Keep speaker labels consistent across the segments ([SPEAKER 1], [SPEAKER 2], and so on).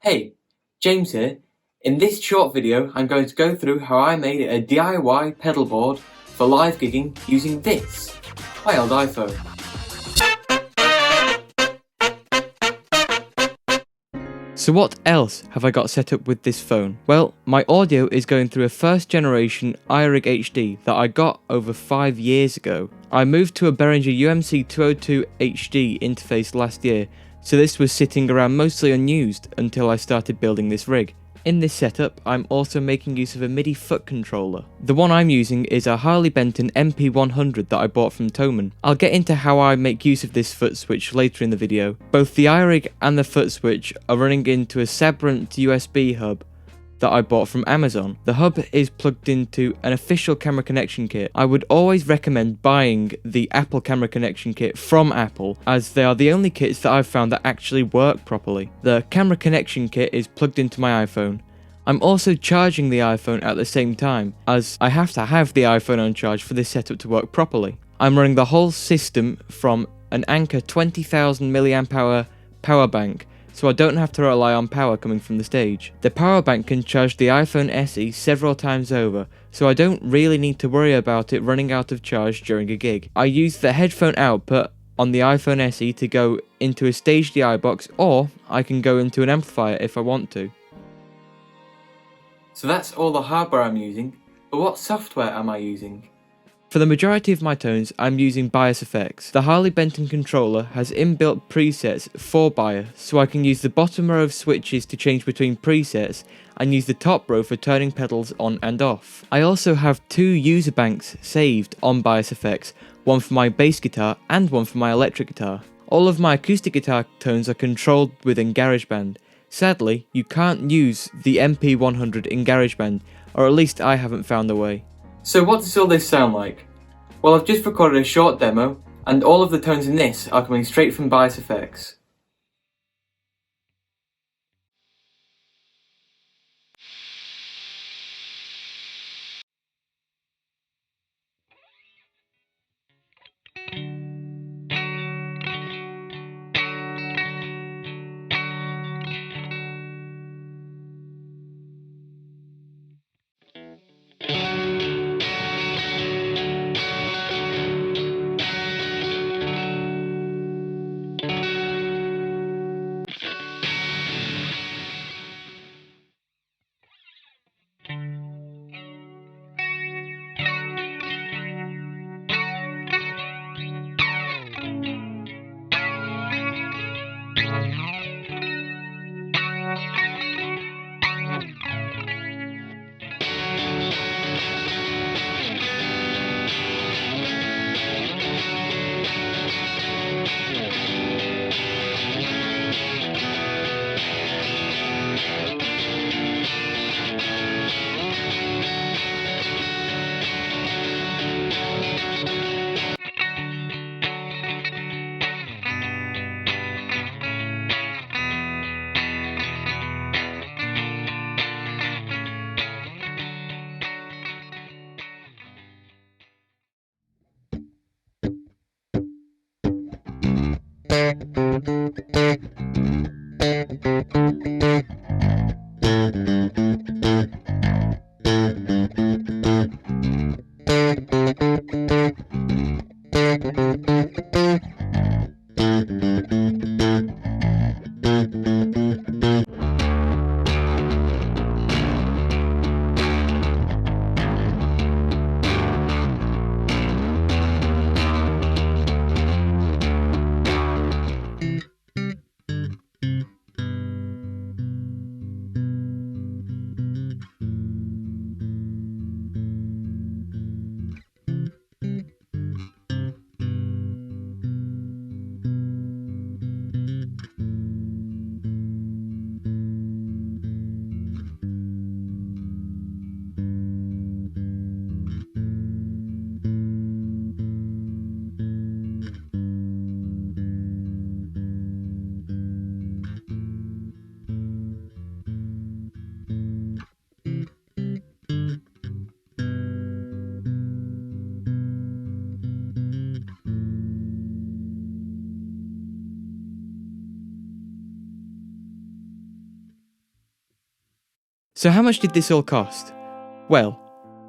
[SPEAKER 1] Hey, James here. In this short video, I'm going to go through how I made a DIY pedal board for live gigging using this, my old iPhone.
[SPEAKER 2] So what else have I got set up with this phone? Well, my audio is going through a first generation iRig HD that I got over 5 years ago. I moved to a Behringer UMC 202 HD interface last year, so this was sitting around mostly unused until I started building this rig. In this setup, I'm also making use of a MIDI foot controller. The one I'm using is a Harley Benton MP100 that I bought from Thomann. I'll get into how I make use of this foot switch later in the video. Both the iRig and the foot switch are running into a Sabrent USB hub that I bought from Amazon. The hub is plugged into an official camera connection kit. I would always recommend buying the Apple camera connection kit from Apple, as they are the only kits that I've found that actually work properly. The camera connection kit is plugged into my iPhone. I'm also charging the iPhone at the same time, as I have to have the iPhone on charge for this setup to work properly. I'm running the whole system from an Anker 20,000 mAh power bank, so I don't have to rely on power coming from the stage. The power bank can charge the iPhone SE several times over, so I don't really need to worry about it running out of charge during a gig. I use the headphone output on the iPhone SE to go into a stage DI box, or I can go into an amplifier if I want to.
[SPEAKER 1] So that's all the hardware I'm using, but what software am I using?
[SPEAKER 2] For the majority of my tones, I'm using bias effects. The Harley Benton controller has inbuilt presets for bias, so I can use the bottom row of switches to change between presets, and use the top row for turning pedals on and off. I also have 2 user banks saved on bias effects, one for my bass guitar and one for my electric guitar. All of my acoustic guitar tones are controlled within GarageBand. Sadly, you can't use the MP100 in GarageBand, or at least I haven't found a way.
[SPEAKER 1] So what does all this sound like? Well, I've just recorded a short demo, and all of the tones in this are coming straight from bias effects.
[SPEAKER 2] So how much did this all cost? Well,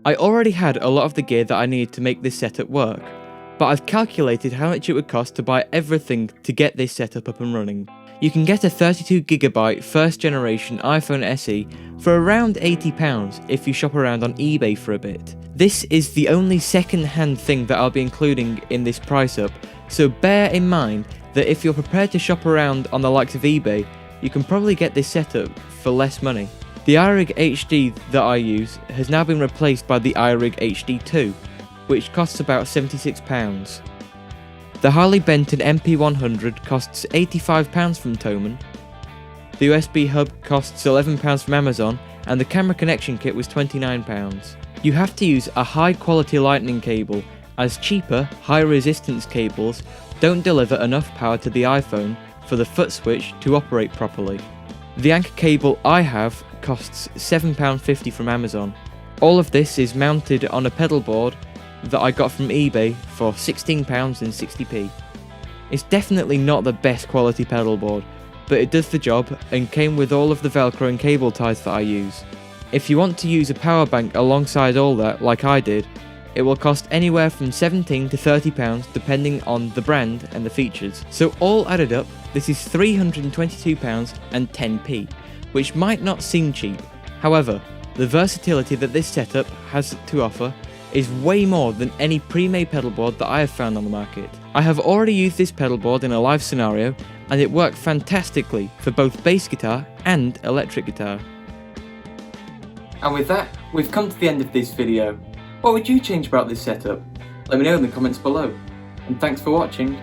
[SPEAKER 2] I already had a lot of the gear that I needed to make this setup work, but I've calculated how much it would cost to buy everything to get this setup up and running. You can get a 32GB first generation iPhone SE for around £80 if you shop around on eBay for a bit. This is the only second-hand thing that I'll be including in this price up, so bear in mind that if you're prepared to shop around on the likes of eBay, you can probably get this setup for less money. The iRig HD that I use has now been replaced by the iRig HD 2, which costs about £76. The Harley Benton MP100 costs £85 from Thomann, the USB hub costs £11 from Amazon, and the camera connection kit was £29. You have to use a high quality lightning cable, as cheaper, high resistance cables don't deliver enough power to the iPhone for the foot switch to operate properly. The anchor cable I have costs £7.50 from Amazon. All of this is mounted on a pedal board that I got from eBay for £16.60. It's definitely not the best quality pedal board, but it does the job and came with all of the Velcro and cable ties that I use. If you want to use a power bank alongside all that, like I did, it will cost anywhere from £17 to £30 depending on the brand and the features. So all added up, this is £322 and 10p, which might not seem cheap. However, the versatility that this setup has to offer is way more than any pre-made pedal board that I have found on the market. I have already used this pedal board in a live scenario and it worked fantastically for both bass guitar and electric guitar.
[SPEAKER 1] And with that, we've come to the end of this video. What would you change about this setup? Let me know in the comments below. And thanks for watching.